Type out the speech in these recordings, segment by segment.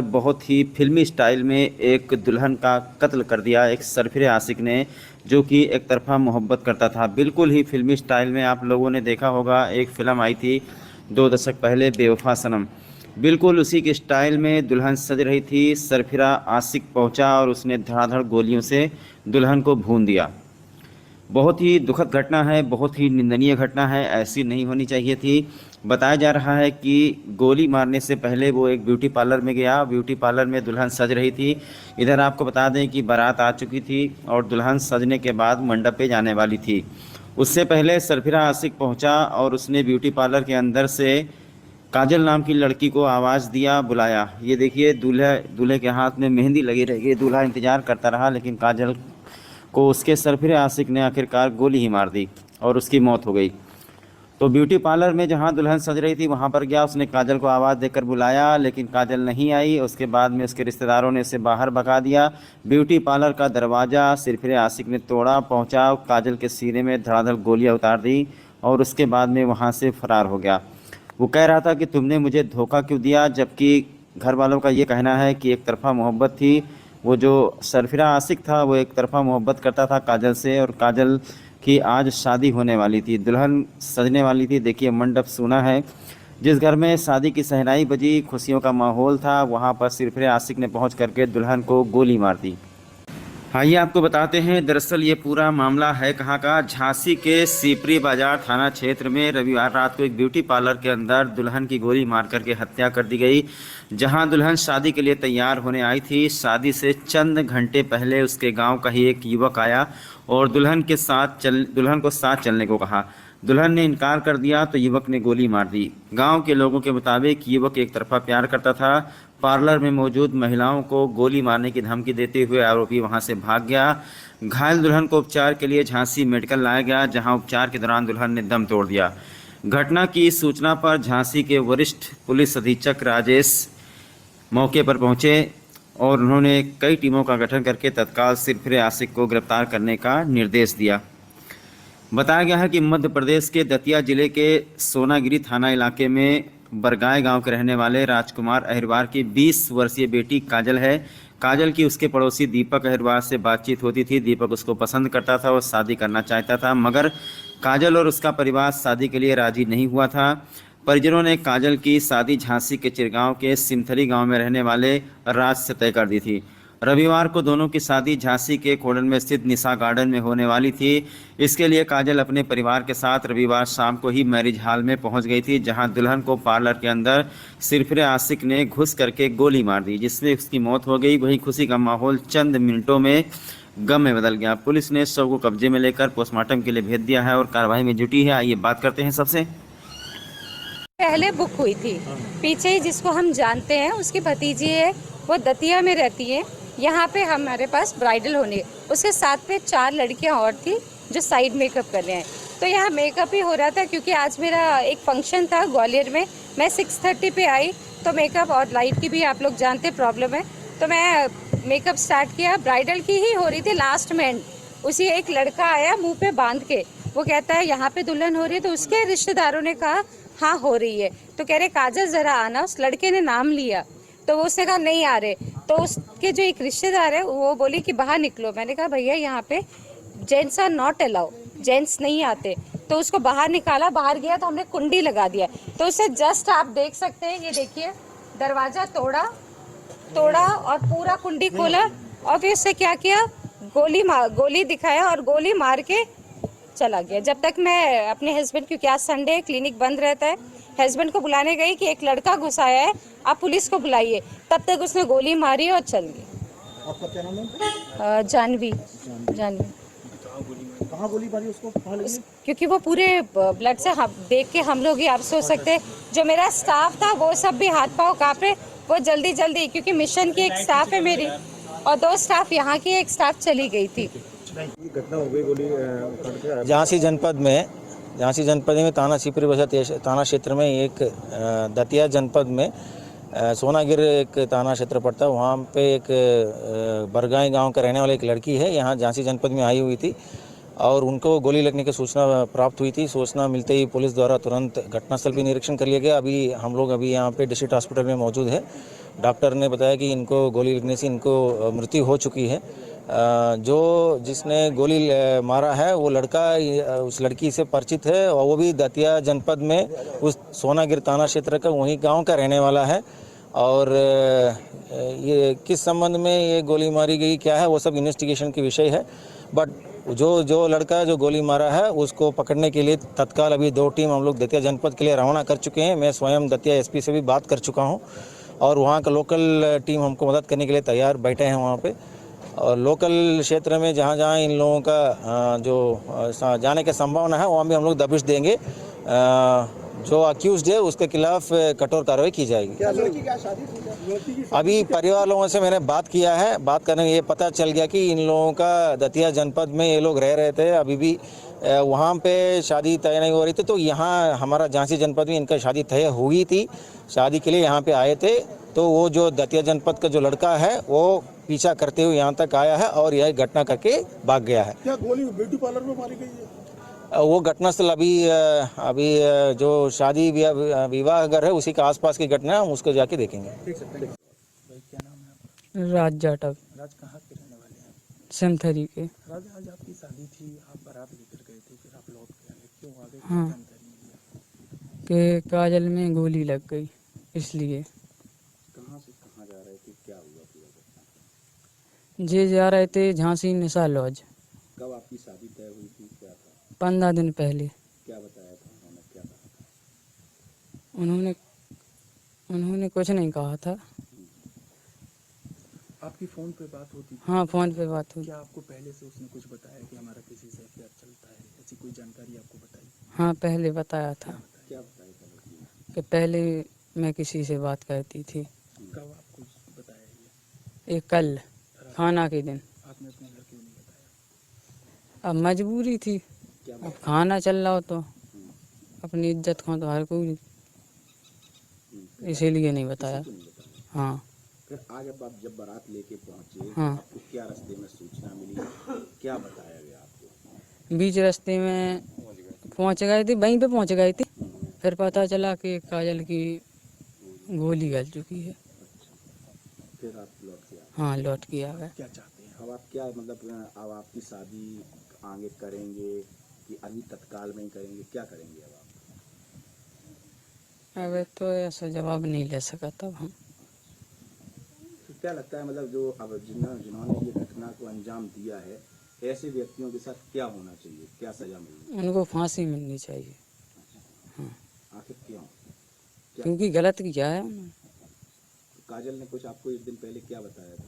बहुत ही फिल्मी स्टाइल में एक दुल्हन का कत्ल कर दिया एक सरफिरे आशिक ने, जो कि एक तरफा मोहब्बत करता था। बिल्कुल ही फिल्मी स्टाइल में आप लोगों ने देखा होगा, एक फ़िल्म आई थी 2 दशक पहले, बेवफ़ा सनम। बिल्कुल उसी के स्टाइल में दुल्हन सज रही थी। सरफिरा आशिक पहुंचा और उसने धड़ाधड़ गोलियों से दुल्हन को भून दिया। बहुत ही दुखद घटना है, बहुत ही निंदनीय घटना है, ऐसी नहीं होनी चाहिए थी। बताया जा रहा है कि गोली मारने से पहले वो एक ब्यूटी पार्लर में गया, ब्यूटी पार्लर में दुल्हन सज रही थी। इधर आपको बता दें कि बारात आ चुकी थी और दुल्हन सजने के बाद मंडप पे जाने वाली थी। उससे पहले सरफिरा आशिक पहुंचा और उसने ब्यूटी पार्लर के अंदर से काजल नाम की लड़की को आवाज़ दिया, बुलाया। ये देखिए, दूल्हे दूल्हे के हाथ में मेहंदी लगी रह गई। दूल्हा इंतज़ार करता रहा, लेकिन काजल को उसके सरफिरे आशिक ने आखिरकार गोली ही मार दी और उसकी मौत हो गई। तो ब्यूटी पार्लर में जहां दुल्हन सज रही थी वहां पर गया, उसने काजल को आवाज़ देकर बुलाया, लेकिन काजल नहीं आई। उसके बाद में उसके रिश्तेदारों ने उसे बाहर भगा दिया। ब्यूटी पार्लर का दरवाज़ा सरफिरे आशिक ने तोड़ा, पहुंचा, काजल के सीने में धड़ाधड़ गोलियां उतार दी और उसके बाद में वहां से फरार हो गया। वो कह रहा था कि तुमने मुझे धोखा क्यों दिया, जबकि घर वालों का ये कहना है कि एक तरफा मोहब्बत थी। वो जो सरफिरा आशिक था वो एक तरफा मोहब्बत करता था काजल से, और काजल की आज शादी होने वाली थी, दुल्हन सजने वाली थी। देखिए, मंडप सूना है। जिस घर में शादी की शहनाई बजी, खुशियों का माहौल था, वहाँ पर सरफिरे आशिक ने पहुँच करके दुल्हन को गोली मार दी। आइए आपको बताते हैं, दरअसल ये पूरा मामला है कहाँ का। झांसी के सीपरी बाजार थाना क्षेत्र में रविवार रात को एक ब्यूटी पार्लर के अंदर दुल्हन की गोली मार करके हत्या कर दी गई। जहां दुल्हन शादी के लिए तैयार होने आई थी, शादी से चंद घंटे पहले उसके गांव का ही एक युवक आया और दुल्हन को साथ चलने को कहा। दुल्हन ने इनकार कर दिया तो युवक ने गोली मार दी। गांव के लोगों के मुताबिक युवक एक तरफा प्यार करता था। पार्लर में मौजूद महिलाओं को गोली मारने की धमकी देते हुए आरोपी वहां से भाग गया। घायल दुल्हन को उपचार के लिए झांसी मेडिकल लाया गया, जहां उपचार के दौरान दुल्हन ने दम तोड़ दिया। घटना की सूचना पर झांसी के वरिष्ठ पुलिस अधीक्षक राजेश मौके पर पहुंचे और उन्होंने कई टीमों का गठन करके तत्काल सरफिरे आशिक को गिरफ्तार करने का निर्देश दिया। बताया गया है कि मध्य प्रदेश के दतिया जिले के सोनागिरी थाना इलाके में बरगाय गांव के रहने वाले राजकुमार अहिरवार की 20 वर्षीय बेटी काजल है। काजल की उसके पड़ोसी दीपक अहिरवार से बातचीत होती थी। दीपक उसको पसंद करता था और शादी करना चाहता था, मगर काजल और उसका परिवार शादी के लिए राजी नहीं हुआ था। परिजनों ने काजल की शादी झांसी के चिरगांव के सिमथरी गांव में रहने वाले राज से तय कर दी थी। रविवार को दोनों की शादी झांसी के खोडन में स्थित निशा गार्डन में होने वाली थी। इसके लिए काजल अपने परिवार के साथ रविवार शाम को ही मैरिज हॉल में पहुंच गई थी, जहां दुल्हन को पार्लर के अंदर सरफिरे आशिक ने घुस करके गोली मार दी, जिससे उसकी मौत हो गई। वहीं खुशी का माहौल चंद मिनटों में गम में बदल गया। पुलिस ने शव को कब्जे में लेकर पोस्टमार्टम के लिए भेज दिया है और कार्रवाई में जुटी है। आइए बात करते हैं सबसे पहले बुक हुई थी। पीछे ही जिसको हम जानते हैं, उसकी भतीजी है, वो दतिया में रहती है। यहाँ पे हमारे पास ब्राइडल होने, उसके साथ में 4 लड़कियाँ और थी जो साइड मेकअप कर रहे हैं। तो यहाँ मेकअप ही हो रहा था, क्योंकि आज मेरा एक फंक्शन था ग्वालियर में। मैं 6:30 पे आई, तो मेकअप और लाइट की भी आप लोग जानते प्रॉब्लम है, तो मैं मेकअप स्टार्ट किया। ब्राइडल की ही हो रही थी, लास्ट में उसी एक लड़का आया मुँह पे बांध के, वो कहता है यहाँ पे दुल्हन हो रही है। तो उसके रिश्तेदारों ने कहा हाँ हो रही है, तो कह रहे काजल ज़रा आना। उस लड़के ने नाम लिया, तो उसने कहा नहीं आ रहे। तो उसके जो एक रिश्तेदार है वो बोली कि बाहर निकलो। मैंने कहा भैया यहाँ पे gents are not allow, gents नहीं आते। तो उसको बाहर निकाला, बाहर गया तो हमने कुंडी लगा दिया। तो उसे जस्ट आप देख सकते हैं, ये देखिए, दरवाज़ा तोड़ा और पूरा कुंडी खोला और फिर उससे क्या किया, गोली दिखाया और गोली मार के चला गया। जब तक मैं अपने हस्बैंड, क्योंकि आज संडे क्लिनिक बंद रहता है, हस्बैंड को बुलाने गई कि एक लड़का घुसाया है, आप पुलिस को बुलाइए, तब तक उसने गोली मारी और चल गई। आपका क्या नाम है? जानवी। कहाँ गोली मारी उसको? कहाँ लगी? क्योंकि वो पूरे ब्लड से देख के हम लोग ही आप सोच सकते हैं, जो मेरा स्टाफ था वो सब भी हाथ पाँव काँप रहे। वो जल्दी क्योंकि मिशन की एक स्टाफ है मेरी और 2 स्टाफ यहाँ की, एक स्टाफ चली गई थी। घटना हो गई गोली झांसी जनपद में थाना सीपरी बाजार थाना क्षेत्र में एक दतिया जनपद में सोनागिर एक थाना क्षेत्र पड़ता है। वहाँ पे एक बरगाई गांव का रहने वाली एक लड़की है, यहाँ झांसी जनपद में आई हुई थी और उनको गोली लगने की सूचना प्राप्त हुई थी। सूचना मिलते ही पुलिस द्वारा तुरंत घटनास्थल पर निरीक्षण कर लिया गया। हम लोग यहाँ पे डिस्ट्रिक्ट हॉस्पिटल में मौजूद है डॉक्टर ने बताया कि इनको गोली लगने से इनको मृत्यु हो चुकी है। जो जिसने गोली मारा है वो लड़का उस लड़की से परिचित है और वो भी दतिया जनपद में उस सोनागिर थाना क्षेत्र का वही गांव का रहने वाला है। और ये किस संबंध में ये गोली मारी गई क्या है वो सब इन्वेस्टिगेशन की विषय है। बट जो लड़का जो गोली मारा है उसको पकड़ने के लिए तत्काल अभी 2 टीम हम लोग दतिया जनपद के लिए रवाना कर चुके हैं। मैं स्वयं दतिया एसपी से भी बात कर चुका हूं और वहां का लोकल टीम हमको मदद करने के लिए तैयार बैठे हैं वहां पे। और लोकल क्षेत्र में जहां जहां इन लोगों का जो जाने की संभावना है वहां भी हम लोग दबिश देंगे। जो अक्यूज्ड है उसके खिलाफ कठोर कार्रवाई की जाएगी। अभी परिवार लोगों से मैंने बात किया है। बात करने में ये पता चल गया कि इन लोगों का दतिया जनपद में ये लोग रह रहे थे, अभी भी वहाँ पे शादी तय नहीं हो रही थी। तो यहाँ हमारा झांसी जनपद में इनका शादी तय हुई थी, शादी के लिए यहाँ पे आए थे। तो वो जो दतिया जनपद का जो लड़का है वो पीछा करते हुए यहाँ तक आया है और यह घटना करके भाग गया है। क्या गोली ब्यूटी पार्लर में मारी गई है? वो घटनास्थल अभी जो शादी विवाह घर है उसी के आसपास की घटना है, हम उसको जाके देखेंगे। राज जाटव। राज कहाँ के रहने वाले हैं? सेमथरी के। राज, आज आपकी शादी थी, आप बारात लेकर गए थे, फिर आप लौट के आए, क्यों आगे क्या हाँ। जानकारी मिली? के काजल में गोली लग गई इसलिए। कहाँ से कहाँ जा रहे थे, क्या हुआ पूरा घटना? जे जा रहे थे झांसी निशा लॉज। कब आपकी शादी तय हुई थी, क्या था? 15 दिन पहले। क्या बताया था उन्होंने, क्या कहा था? उन्होंने कुछ नहीं कहा था। आपकी फोन पे बात होती थी? हाँ, फोन पे बात हुई। क्या आपको पहले से उसने कुछ बताया कि हमारा किसी से अफेयर चलता है, ऐसी कोई जानकारी आपको बताई? हाँ, पहले बताया था क्या बताया था लड़की ने? कि पहले मैं किसी से बात करती थी। कब आपको बताया ये? एक कल खाना के दिन। आपने अपने घर क्यों नहीं बताया? अब मजबूरी थी, क्या अब खाना चल रहा हो तो अपनी इज्जत खो तो हर कोई, इसीलिए नहीं बताया। क्यों नहीं बताया? हाँ फिर आज अब आप जब बारात लेके पहुंचे, हाँ। आपको क्या रास्ते में सूचना मिली, क्या बताया गया आपको? बीच रास्ते में पहुंच गए थे, वहीं पे पहुंच गए थे। फिर पता चला कि काजल की गोली गल चुकी है। फिर आप लौट के आए? हाँ, लौट के आ गए। क्या चाहते हैं अब आप, क्या मतलब अब आपकी शादी आगे करेंगे कि अभी तत्काल में ही करेंगे, क्या करेंगे अब आप? अब तो ऐसा जवाब नहीं ले सका तब हम। तो क्या लगता है, मतलब जो अब जिन्होंने ये घटना को अंजाम दिया है, ऐसे व्यक्तियों के साथ क्या होना चाहिए, क्या सजा मिलनी? उनको फांसी मिलनी चाहिए। आखिर क्यों? क्योंकि गलत किया है उन्होंने। काजल ने कुछ आपको एक दिन पहले क्या बताया था?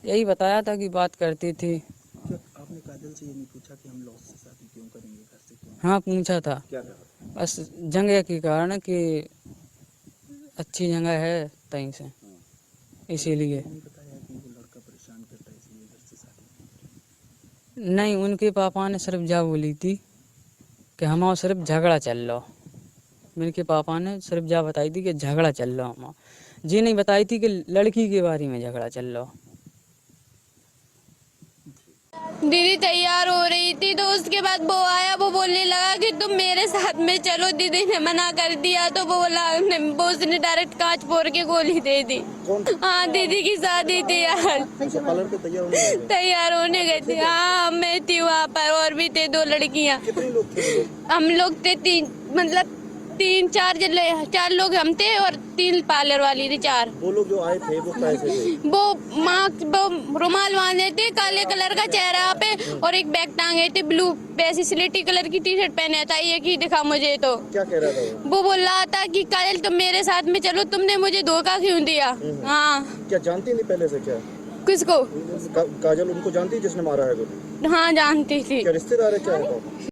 यही बताया था कि बात करती थी। क्या आपने काजल से ये नहीं पूछा कि हम लॉस से शादी क्यों करेंगे, घर से क्यों? हाँ, पूछा था। क्या कहा? बस जगह के कारण कि अच्छी जगह है तहीं से, इसीलिए। नहीं बताया कि वो लड़का परेशान करता है इसलिए घर से शादी? नहीं, उनके पापा ने सिर्फ जा बोली थी कि हमारा सिर्फ झगड़ा चल रहा। मेरे के पापा ने सिर्फ जा बताई थी कि झगड़ा चल रहा हमारा, जी नहीं बताई थी कि लड़की के बारे में झगड़ा चल रहा। दीदी तैयार हो रही थी तो उसके बाद वो आया, वो बोलने लगा कि तुम मेरे साथ में चलो। दीदी ने मना कर दिया तो वो बोला, उसने डायरेक्ट कांच फोड़ के गोली दे दी। हाँ, दीदी की शादी थी यार, पार्लर पे तैयार होने गए थे। हाँ, मैं थी वहाँ पर, और भी थे 2 लड़कियाँ। कितने लोग थे? हम लोग थे 4 लोग हम थे और 3 पार्लर वाली थी, 4। वो लोग जो आए थे वो कैसे थे? वो रुमाल बांधे थे काले कलर का चेहरा पे और एक बैग टांगे थे ब्लू, वैसी स्लेटी कलर की टी-शर्ट पहने था। ये की दिखा मुझे तो। क्या कह रहा था वो बोल रहा था कि काजल तुम मेरे साथ में चलो, तुमने मुझे धोखा क्यों दिया? हाँ। क्या जानती नहीं पहले से? क्या किसको? काजल उनको जानती जिसने मारा है गोली? हाँ, जानती थी। क्या रिश्तेदार है, क्या है?